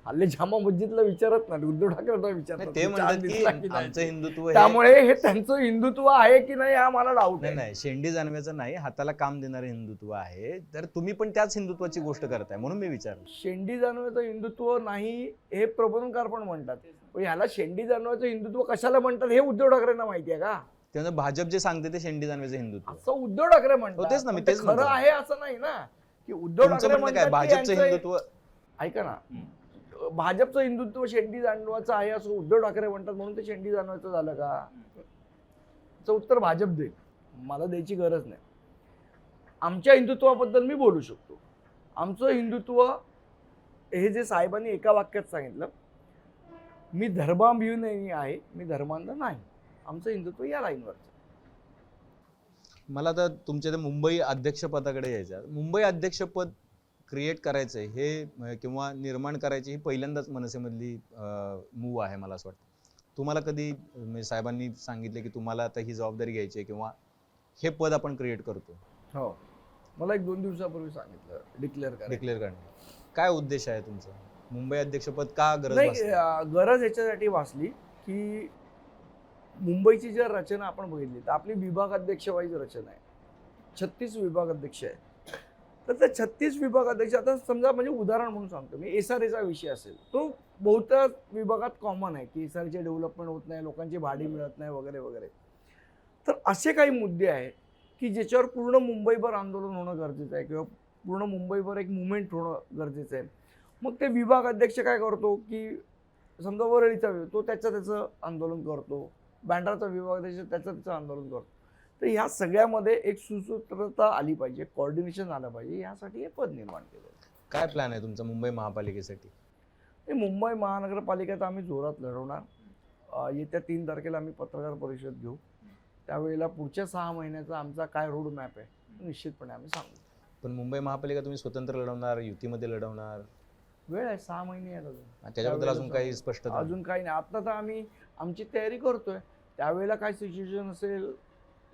हल्ली जामा मस्जिदला विचारत नाही, उद्धव ठाकरेंना विचारतात ते म्हणतात की आमचं हिंदुत्व, त्यामुळे हे त्यांचं हिंदुत्व आहे की नाही हा मला डाऊट आहे. नाही, शेंडी जाणव्याचं नाही, हाताला काम देणारं हिंदुत्व आहे. तर तुम्ही पण त्याच हिंदुत्वाची गोष्ट करताय म्हणून मी विचारलं. शेंडी जाणव्याचं हिंदुत्व नाही हे प्रबोधनकार पण म्हणतात, पण ह्याला शेंडी जाणव्याचं हिंदुत्व कशाला म्हणतात हे उद्धव ठाकरेंना माहिती आहे का? त्यानं भाजप जे सांगते ते शेंडी जाणव्याचं हिंदुत्व असं उद्धव ठाकरे म्हणतात. तेच ना, मी पण ते तेच खरं म्हणतो. आहे असं नाही ना की उद्धव ठाकरे म्हणतात की भाजपचं यांचं हिंदुत्व. ऐका ना, भाजपचं हिंदुत्व शेंडी जाणवाचं आहे असं उद्धव ठाकरे म्हणतात म्हणून ते शेंडी जाणवायचं झालं का? याचं उत्तर भाजप देईल, मला द्यायची गरज नाही. आमच्या हिंदुत्वाबद्दल मी बोलू शकतो. आमचं हिंदुत्व हे जे साहेबांनी एका वाक्यात सांगितलं, मी धर्माभिमानी आहे, मी धर्मांध नाही. आमचं हिंदुत्व या लाईनवरचं. मला आता तुमच्या ते मुंबई अध्यक्षपदाकडे यायचं. मुंबई अध्यक्षपद क्रिएट करायचंय हे किंवा निर्माण करायची ही पहिल्यांदाच मनसेमधली मूव आहे मला असं वाटतं. तुम्हाला कधी साहेबांनी सांगितले की तुम्हाला आता ही जबाबदारी घ्यायची आहे किंवा हे पद आपण क्रिएट करतो? हो, मला 1-2 दिवसापूर्वी सांगितलं डिक्लेअर करणे. काय उद्देश आहे तुमचा? मुंबई अध्यक्षपद का गरज नाही, भासली? गरज याच्यासाठी वाचली की मुंबईची जर रचना आपण बघितली तर आपली विभाग अध्यक्ष वाईज रचना आहे. 36 विभाग अध्यक्ष आहे. तर त्या 36 विभाग अध्यक्ष, आता समजा म्हणजे उदाहरण म्हणून सांगतो मी, SRAचा विषय असेल, तो बहुतेक विभागात कॉमन आहे की SRAचे डेव्हलपमेंट होत नाही, लोकांची भाडी मिळत नाही वगैरे वगैरे. तर असे काही मुद्दे आहेत की ज्याच्यावर पूर्ण मुंबईभर आंदोलन होणं गरजेचं आहे किंवा पूर्ण मुंबईभर एक मुवमेंट होणं गरजेचं आहे. मग ते विभाग अध्यक्ष काय करतो की समजा वरळीचा तो त्याचं आंदोलन करतो, बँड्राचा विभाग अध्यक्ष त्याचं आंदोलन करतो. तर ह्या सगळ्यामध्ये एक सुसूत्रता आली पाहिजे, कोऑर्डिनेशन आलं पाहिजे, यासाठी हे पद निर्माण केलं. काय प्लॅन आहे तुमचा मुंबई महापालिकेसाठी? मुंबई महानगरपालिकेत आम्ही जोरात लढवणार. येत्या 3 तारखेला आम्ही पत्रकार परिषद घेऊ. त्यावेळेला पुढच्या 6 महिन्याचा आमचा काय रोड मॅप आहे निश्चितपणे आम्ही सांगू. पण मुंबई महापालिका तुम्ही स्वतंत्र लढवणार, युतीमध्ये लढवणार? वेळ आहे, 6 महिने आहेत अजून. त्याच्याबद्दल अजून काही स्पष्ट? अजून काही नाही. आता तर आम्ही आमची तयारी करतोय. त्यावेळेला काय सिच्युएशन असेल,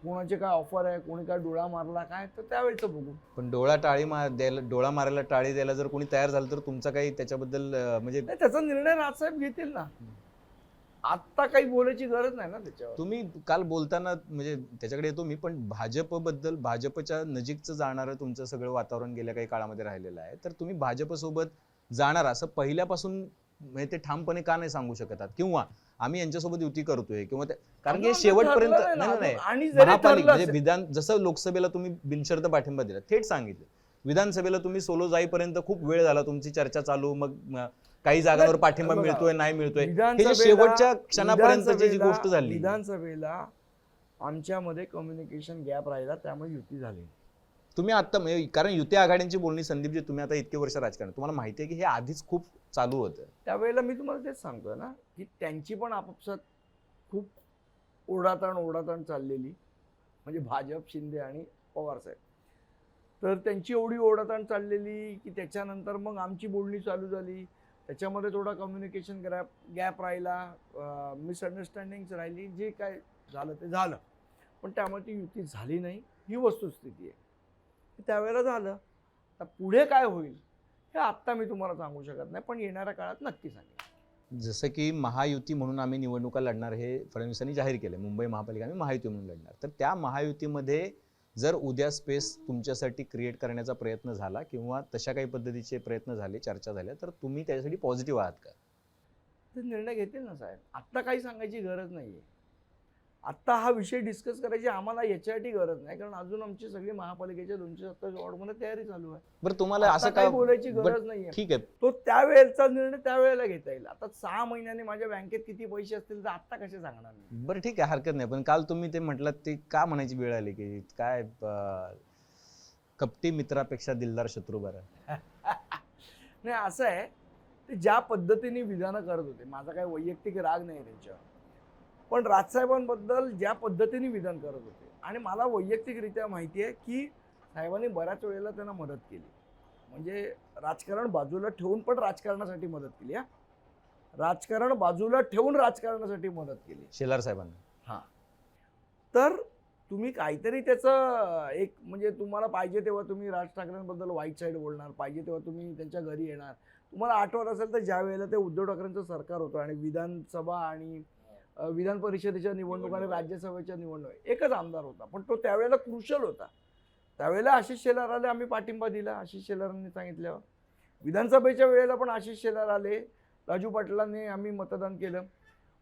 कोणाचे काय ऑफर आहे, कोणी काय डोळा मारला काय, तर त्यावेळेचं बघू. पण डोळा मारायला टाळी द्यायला जर कोणी तयार झालं तर तुमचा काही त्याच्याबद्दल म्हणजे त्याचा निर्णय राजसाहेब घेतील ना. आत्ता काही बोलायची गरज नाही ना त्याच्यावर. तुम्ही काल बोलताना म्हणजे त्याच्याकडे येतो मी, पण भाजपबद्दल, भाजपच्या नजीकचं जाणारं तुमचं सगळं वातावरण गेल्या काही काळामध्ये राहिलेलं आहे. तर तुम्ही भाजपसोबत जाणार असं पहिल्यापासून म्हणजे ते ठामपणे का नाही सांगू शकत आहात? किंवा आम्ही यांच्यासोबत युती करतोय किंवा कारण की शेवटपर्यंत आणि महापालिका म्हणजे विधान, जसं लोकसभेला तुम्ही बिनशर्त पाठिंबा दिला, थेट सांगितलं, विधानसभेला तुम्ही सोलो जाईपर्यंत खूप वेळ झाला तुमची चर्चा चालू, मग काही जागांवर पाठिंबा मिळतोय नाही मिळतोय, हे शेवटच्या क्षणापर्यंतची जी गोष्ट झाली. विधानसभेला आमच्यामध्ये कम्युनिकेशन गॅप राहिला, त्यामुळे युती झाली. तुम्ही आता कारण युती आघाडींची बोलणी, संदीपजी तुम्ही आता इतके वर्ष राजकारण, तुम्हाला माहिती आहे की हे आधीच खूप चालू होतं. त्यावेळेला मी तुम्हाला तेच सांगतोय ना की त्यांची पण आपापसात खूप ओढाताण चाललेली, म्हणजे भाजप, शिंदे आणि पवार साहेब. तर त्यांची एवढी ओढाताण चाललेली की त्याच्यानंतर मग आमची बोलणी चालू झाली. त्याच्यामध्ये थोडा कम्युनिकेशन गॅप राहिला, मिसअंडरस्टँडिंग्स राहिली, जे काय झालं ते झालं, पण त्यामुळे ती युती झाली नाही, ही वस्तुस्थिती आहे. त्यावेळेला झालं. आता पुढे काय होईल हे आत्ता मी तुम्हाला सांगू शकत नाही, पण येणाऱ्या काळात नक्की सांगेन. जसं की महायुती म्हणून आम्ही निवडणुका लढणार हे फडणवीसांनी जाहीर केलं, मुंबई महापालिका आम्ही महायुती म्हणून लढणार. तर त्या महायुतीमध्ये जर उद्या स्पेस तुमच्यासाठी क्रिएट करण्याचा प्रयत्न झाला किंवा तशा काही पद्धतीचे प्रयत्न झाले, चर्चा झाल्या, तर तुम्ही त्याच्यासाठी पॉझिटिव्ह आहात का? ते निर्णय घेतील ना साहेब. आत्ता काही सांगायची गरज नाहीये. आत्ता हा विषय डिस्कस करायची आम्हाला याच्यासाठी गरज नाही, कारण अजून आमची सगळी महापालिकेच्या 227 वॉर्डमध्ये तयारी चालू आहे. बरं, तुम्हाला असं काही बोलायची गरज नाहीये. ठीक आहे, तो त्यावेळेचा निर्णय त्यावेळेला घेता येईल. आता 6 महिन्यांनी माझ्या बँकेत किती पैसे असतील तर आत्ता कसे सांगणार मी? बरं ठीक आहे, हरकत नाही. पण काल तुम्ही ते म्हटलात ते का म्हणायची वेळ आली की काय कपटी मित्रापेक्षा दिलदार शत्रू बरा? नाही, असं आहे, ते ज्या पद्धतीने विधानं करत होते, माझा काही वैयक्तिक राग नाही त्यांच्यावर, पण राजसाहेबांबद्दल ज्या पद्धतीने विधान करत होते, आणि मला वैयक्तिकरित्या माहिती आहे की साहेबांनी बऱ्याच वेळेला त्यांना मदत केली, म्हणजे राजकारण बाजूला ठेवून पण राजकारणासाठी मदत केली. राजकारण बाजूला ठेवून राजकारणासाठी मदत केली शेलार साहेबांना. हां, तर तुम्ही काहीतरी त्याचं एक, म्हणजे तुम्हाला पाहिजे तेव्हा तुम्ही राज ठाकरेंबद्दल वाईट साईड बोलणार, पाहिजे तेव्हा तुम्ही त्यांच्या घरी येणार. तुम्हाला आठवत असेल तर ज्या वेळेला ते उद्धव ठाकरेंचं सरकार होतं आणि विधानसभा आणि विधान परिषदेच्या निवडणुका आणि राज्यसभेच्या निवडणुका एकच आमदार होता, पण तो त्यावेळेला क्रुशल होता. त्यावेळेला आशिष शेलार आले, आम्ही पाठिंबा दिला आशिष शेलारांनी सांगितल्यावर. विधानसभेच्या वेळेला पण आशिष शेलार आले, राजू पाटलांनी आम्ही मतदान केलं.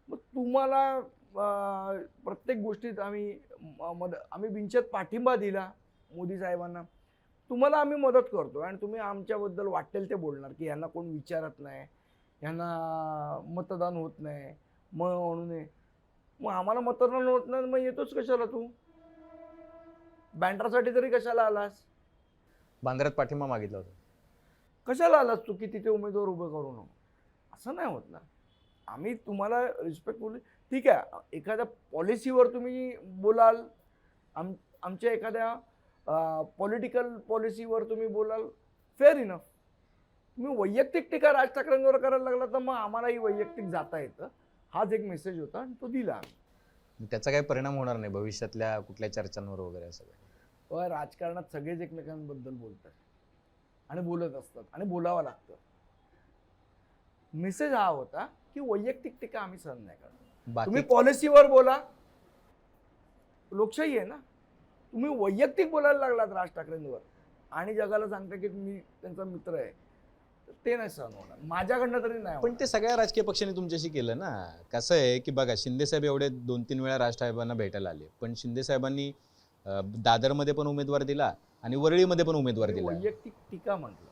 मग तुम्हाला प्रत्येक गोष्टीत आम्ही बिनचत पाठिंबा दिला मोदी साहेबांना. तुम्हाला आम्ही मदत करतो आणि तुम्ही आमच्याबद्दल वाटेल ते बोलणार की यांना कोण विचारत नाही, यांना मतदान होत नाही, म्हणून मग आम्हाला मतदान होत नाही, मग येतोच कशाला तू? बँड्रासाठी तरी कशाला आलास? बांद्र्यात पाठिंबा मागितला होता. कशाला आलास तू की तिथे उमेदवार उभं करू नको? असं नाही होत ना. आम्ही तुम्हाला रिस्पेक्टफुली ठीक आहे, एखाद्या पॉलिसीवर तुम्ही बोलाल, आमच्या एखाद्या पॉलिटिकल पॉलिसीवर तुम्ही बोलाल, फेअर इनफ. तुम्ही वैयक्तिक टीका राज ठाकरेंवर करायला लागला तर मग आम्हालाही वैयक्तिक जाता येतं. हाच एक मेसेज होता आणि तो दिला आम्ही. त्याचा काही परिणाम होणार नाही भविष्यातल्या कुठल्या चर्चांवर वगैरे असं काही? पण राजकारणात सगळेच एकमेकांबद्दल बोलतात आणि बोलत असतात आणि बोलावं लागतं. मेसेज हा होता की वैयक्तिक टीका आम्ही सहन नाही करणार. तुम्ही बाकी पॉलिसीवर बोला, लोकशाही आहे ना. तुम्ही वैयक्तिक बोलायला लागलात राज ठाकरेंवर आणि जगाला सांगता की मी त्यांचा मित्र आहे, तर ते नाही सहन होणार माझ्याकडनं तरी नाही पण होणार. ते सगळ्या राजकीय पक्षांनी तुमच्याशी केलं ना. कसं आहे की बघा, शिंदे साहेब एवढे 2-3 वेळा राज साहेबांना भेटायला आले, पण शिंदे साहेबांनी दादरमध्ये पण उमेदवार दिला आणि वरळीमध्ये पण उमेदवार मी दिला. वैयक्तिक टीका म्हटलं.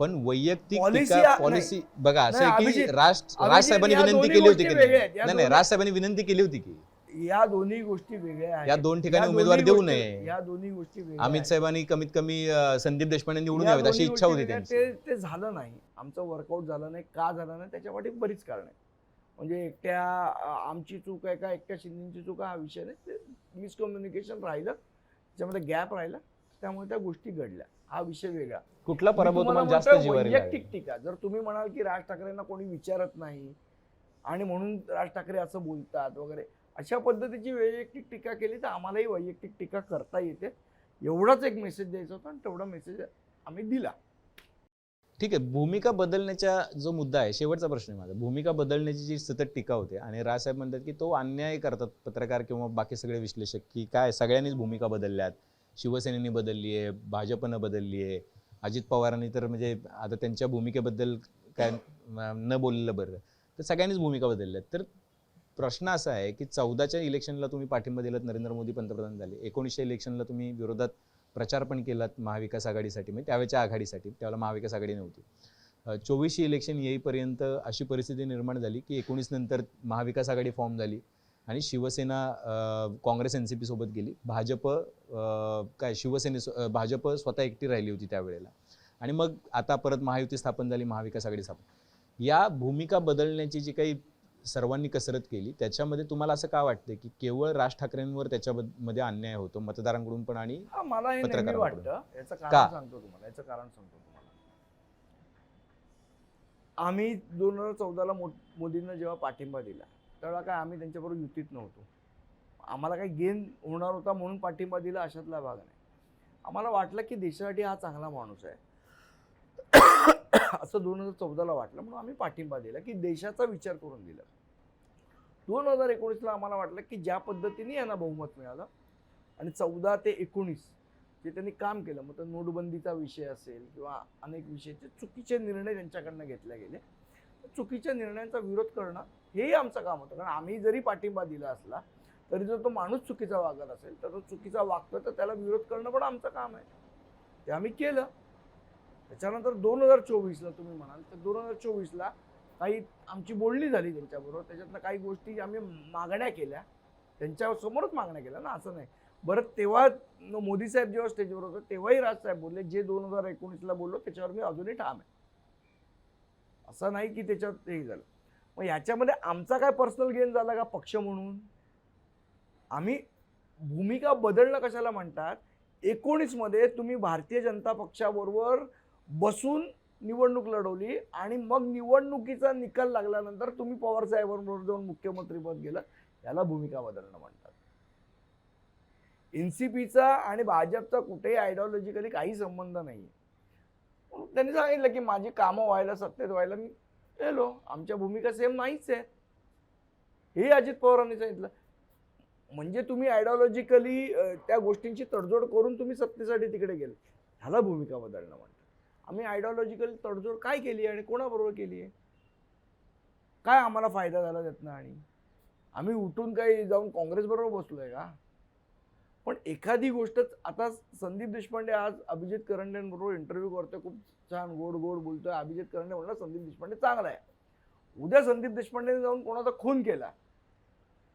पण वैयक्तिक Policy टीका नाही. पॉलिसी बघा असं नाही, आहे की अभिजित, राज साहेबांनी या विनंती दोन्ही केली होती गोष्टी की वेगळ्या आहेत. या नाही नाही दोन्ही- राज साहेबांनी विनंती केली होती की या दोन्ही गोष्टी वेगळ्या आहेत. या दोन ठिकाणी या उमेदवार दोन्ही देऊ गोष्टी- नये. या दोन्ही गोष्टी वेगळ्या अमित आहेत. साहेबांनी कमीत कमी संदीप देशपांडे निवडून या यावेत अशी दोन्ही इच्छा गोष्टी होती वेगळ्या. त्यांची. ते झालं नाही. आमचं वर्कआउट झालं नाही. का झालं नाही त्याच्या पाठी बरीच कारण आहे. म्हणजे एकट्या आमची चूक आहे का एकट्या शिंदेची चूक हा विषय नाही. ते मिसकम्युनिकेशन राहिलं, त्याच्यामध्ये गॅप राहिला, त्यामुळे त्या गोष्टी घडल्या. हा विषय वेगळा. कुठला मी पराभव तुम्हाला तुम्हाला जास्त म्हणतोय जिव्हारी वैयक्तिक लागला? टीका. जर तुम्ही म्हणाल की राज ठाकरेंना कोणी विचारत नाही आणि म्हणून राज ठाकरे असं बोलतात वगैरे, अशा पद्धतीची वैयक्तिक टीका केली तर आम्हालाही वैयक्तिक टीका करता येते. एवढाच एक मेसेज द्यायचा होता आणि तेवढा मेसेज आम्ही दिला. ठीक आहे, भूमिका बदलण्याचा जो मुद्दा आहे, शेवटचा प्रश्न आहे माझा. भूमिका बदलण्याची जी सतत टीका होते आणि राजसाहेब म्हणतात की तो अन्याय करतात पत्रकार किंवा बाकी सगळे विश्लेषक, की काय सगळ्यांनीच भूमिका बदलल्यात, शिवसेनेने बदलली आहे, भाजपनं बदलली आहे, अजित पवारांनी तर म्हणजे आता त्यांच्या भूमिकेबद्दल काय न बोललेलं बरं, तर सगळ्यांनीच भूमिका बदलल्यात. तर प्रश्न असा आहे की 14च्या इलेक्शनला तुम्ही पाठिंबा दिलात, नरेंद्र मोदी पंतप्रधान झाले. 19च्या इलेक्शनला तुम्ही विरोधात प्रचार पण केलात महाविकास आघाडीसाठी, म्हणजे त्यावेळेच्या आघाडीसाठी, त्यावेळेला महाविकास आघाडी नव्हती. 24शी इलेक्शन येईपर्यंत अशी परिस्थिती निर्माण झाली की 19 नंतर महाविकास आघाडी फॉर्म झाली आणि शिवसेना काँग्रेस NCP सोबत गेली. भाजप भाजप स्वतः एकटी राहिली होती त्यावेळेला आणि मग आता परत महायुती स्थापन झाली, महाविकास आघाडी स्थापन. या भूमिका बदलण्याची जी काही सर्वांनी कसरत केली, त्याच्यामध्ये तुम्हाला असं का वाटतं की केवळ राज ठाकरेंवर त्याच्यामध्ये अन्याय होतो मतदारांकडून पण आणि हा, मला हे नेहमी पत्रकारांकडून? वाटतं. याचं का? कारण सांगतो तुम्हाला. आम्ही 2014ला मोदींना जेव्हा पाठिंबा दिला तेव्हा काय आम्ही त्यांच्याबरोबर युतीत नव्हतो. आम्हाला काही गेन होणार होता म्हणून पाठिंबा दिला अशातला भाग नाही. आम्हाला वाटलं की देशासाठी हा चांगला माणूस आहे असं 2014ला वाटलं, म्हणून आम्ही पाठिंबा दिला की देशाचा विचार करून दिला. 2019ला आम्हाला वाटलं की ज्या पद्धतीने यांना बहुमत मिळालं आणि 14 ते 19 जे त्यांनी काम केलं, मग तर नोटबंदीचा विषय असेल किंवा अनेक विषयाचे चुकीचे निर्णय त्यांच्याकडनं घेतले गेले, चुकीच्या निर्णयांचा विरोध करणं हेही आमचं काम होतं. कारण आम्ही जरी पाठिंबा दिला असला तरी जर तो माणूस चुकीचा वागत असेल तर तो चुकीचा वागतो तर त्याला विरोध करणं पण आमचं काम आहे. ते आम्ही केलं. त्याच्यानंतर 2024ला तुम्ही म्हणाल तर 2024ला काही आमची बोलणी झाली त्यांच्याबरोबर. त्याच्यातनं काही गोष्टी आम्ही मागण्या केल्या, त्यांच्यासमोरच मागण्या केल्या ना, असं नाही. बरं, तेव्हा मोदी साहेब जेव्हा स्टेजवर होते तेव्हाही राजसाहेब बोलले, जे 2019ला बोललो त्याच्यावर मी अजूनही ठाम आहे. असं नाही की त्याच्यात हे झालं. मग याच्यामध्ये आमचा काय पर्सनल गेन झाला का पक्ष म्हणून? आम्ही भूमिका बदलणं कशाला म्हणतात? 19 मध्ये तुम्ही भारतीय जनता पक्षाबरोबर बसून निवडणूक लढवली आणि मग निवडणुकीचा निकाल लागल्यानंतर तुम्ही पवार साहेबांबरोबर जाऊन मुख्यमंत्रीपद गेलं, याला भूमिका बदलणं म्हणतात. NCPचा आणि भाजपचा कुठेही आयडिओलॉजिकली काही संबंध नाही. त्यांनी सांगितलं की माझी कामं व्हायला, सत्तेत व्हायला मी गेलो. आमच्या भूमिका सेम नाहीच आहे, हे अजित पवारांनी सांगितलं. म्हणजे तुम्ही आयडिओलॉजिकली त्या गोष्टींची तडजोड करून तुम्ही सत्तेसाठी तिकडे गेले, ह्याला भूमिका बदलणं म्हणतात. आम्ही आयडिओलॉजिकल तडजोड काय केली आणि कोणाबरोबर केली आहे? काय आम्हाला फायदा झाला त्यातनं? आणि आम्ही उठून काही जाऊन काँग्रेसबरोबर बसलोय का? पण एखादी गोष्ट, आता संदीप देशपांडे आज अभिजित करंडेंबरोबर इंटरव्ह्यू करतोय, खूप छान गोड गोड बोलतोय. अभिजित करंडे म्हणला संदीप देशपांडे चांगला आहे. उद्या संदीप देशपांडेने जाऊन कोणाचा खून केला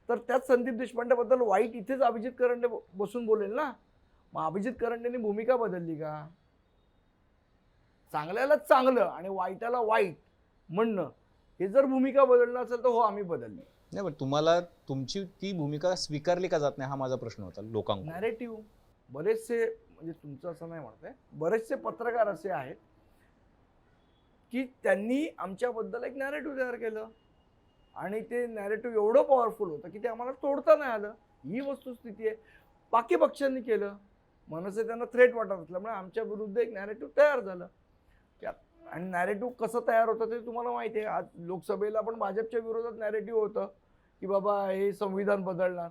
तर त्याच संदीप देशपांडेबद्दल वाईट इथेच अभिजित करंडे बसून बोलेल ना. मग अभिजित करंडेंनी भूमिका बदलली का? चांगल्यालाच चांगलं आणि वाईटाला वाईट म्हणणं, हे जर भूमिका बदलणं असेल तर हो, आम्ही बदलली. नाही, पण तुम्हाला तुमची ती भूमिका स्वीकारली का जात नाही हा माझा प्रश्न होता लोकांकडून. नॅरेटिव्ह बरेचसे, म्हणजे तुमचं असं नाही म्हणत आहे, बरेचसे पत्रकार असे आहेत की त्यांनी आमच्याबद्दल एक नॅरेटिव्ह तयार केलं आणि ते नॅरेटिव्ह एवढं पॉवरफुल होतं की ते आम्हाला तोडता नाही आलं. ही वस्तुस्थिती आहे. बाकी पक्षांनी केलं, मनसे त्यांना थ्रेट वाटत असल्यामुळे आमच्या विरुद्ध एक नॅरेटिव्ह तयार झालं. आणि नॅरेटिव्ह कसं तयार होतं ते तुम्हाला माहिती आहे. आज लोकसभेला पण भाजपच्या विरोधात नॅरेटिव्ह होतं की बाबा हे संविधान बदलणार.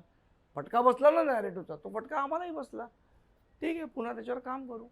फटका बसला ना नॅरेटिव्हचा, तो फटका आम्हालाही बसला. ठीक आहे, पुन्हा त्याच्यावर काम करू.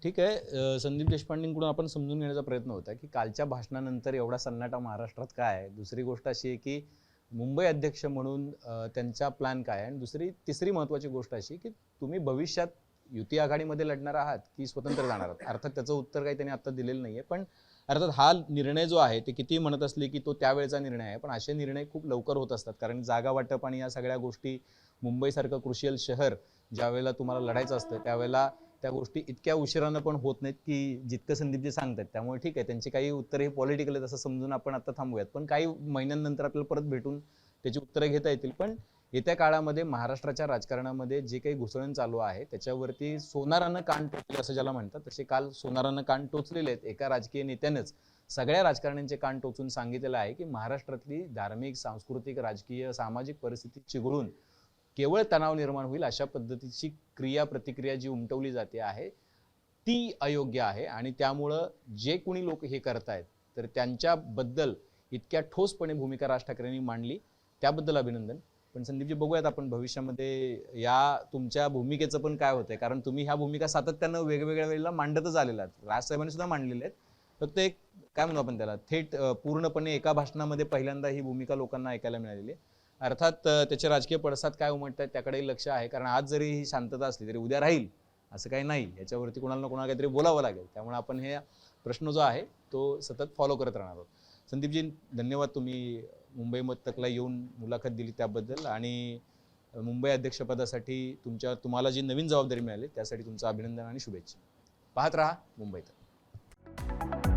ठीक आहे. संदीप देशपांडेंकडून आपण समजून घेण्याचा प्रयत्न होता की कालच्या भाषणानंतर एवढा सन्नाटा महाराष्ट्रात काय आहे. दुसरी गोष्ट अशी आहे की मुंबई अध्यक्ष म्हणून त्यांचा प्लॅन काय आहे. आणि तिसरी महत्त्वाची गोष्ट अशी की तुम्ही भविष्यात युती आघाडीमध्ये लढणार आहात की स्वतंत्र जाणार आहात. अर्थात त्याचं उत्तर काही त्यांनी आता दिलेलं नाहीये, पण अर्थात हा निर्णय जो आहे ते किती म्हणत असले की तो त्यावेळेचा निर्णय आहे, पण असे निर्णय खूप लवकर होत असतात. कारण जागा वाटप आणि या सगळ्या गोष्टी, मुंबईसारखं क्रुशियल शहर ज्यावेळेला तुम्हाला लढायचं असतं त्यावेळेला त्या गोष्टी इतक्या उशिरानं पण होत नाहीत की जितकं संदीपजी सांगतात. त्यामुळे ठीक आहे, त्यांची काही उत्तरे हे पॉलिटिकल आहेत असं समजून आपण आता थांबूयात, पण काही महिन्यांनंतर आपल्याला परत भेटून त्याची उत्तरं घेता येतील. पण येत्या काळामध्ये महाराष्ट्राच्या राजकारणामध्ये जे काही घुसळण चालू आहे त्याच्यावरती सोनारानं कान टोचले असं ज्याला म्हणतात, तसे काल सोनारानं कान टोचलेले आहेत. एका राजकीय नेत्यानेच सगळ्या राजकारण्यांचे कान टोचून सांगितलेलं आहे की महाराष्ट्रातली धार्मिक, सांस्कृतिक, राजकीय, सामाजिक परिस्थिती चिघळून केवळ तणाव निर्माण होईल अशा पद्धतीची प्रतिक्रिया जी उमटवली जाते आहे ती अयोग्य आहे. आणि त्यामुळं जे कोणी लोक हे करतायत तर त्यांच्याबद्दल इतक्या ठोसपणे भूमिका राज ठाकरेंनी मांडली, त्याबद्दल अभिनंदन. पण संदीपजी, बघूयात आपण भविष्यामध्ये या तुमच्या भूमिकेचं पण काय होतंय. कारण तुम्ही ह्या भूमिका सातत्यानं वेगवेगळ्या वेळेला मांडतच आलेला आहात. राजसाहेबांनी सुद्धा मांडलेल्या आहेत. फक्त एक काय म्हणू आपण त्याला, थेट पूर्णपणे एका भाषणामध्ये पहिल्यांदा ही भूमिका लोकांना ऐकायला मिळालेली आहे. अर्थात त्याचे राजकीय पडसाद काय उमटत आहेत त्याकडेही लक्ष आहे. कारण आज जरी ही शांतता असली तरी उद्या राहील असं काही नाही. याच्यावरती कोणाला ना कोणाला काहीतरी बोलावं लागेल. त्यामुळे आपण हे प्रश्न जो आहे तो सतत फॉलो करत राहणार आहोत. संदीपजी, धन्यवाद. तुम्ही मुंबई तकला येऊन मुलाखत दिली त्याबद्दल, आणि मुंबई अध्यक्षपदासाठी तुम्हाला जी नवीन जबाबदारी मिळाली त्यासाठी तुमचं अभिनंदन आणि शुभेच्छा. पाहत रहा मुंबई तक.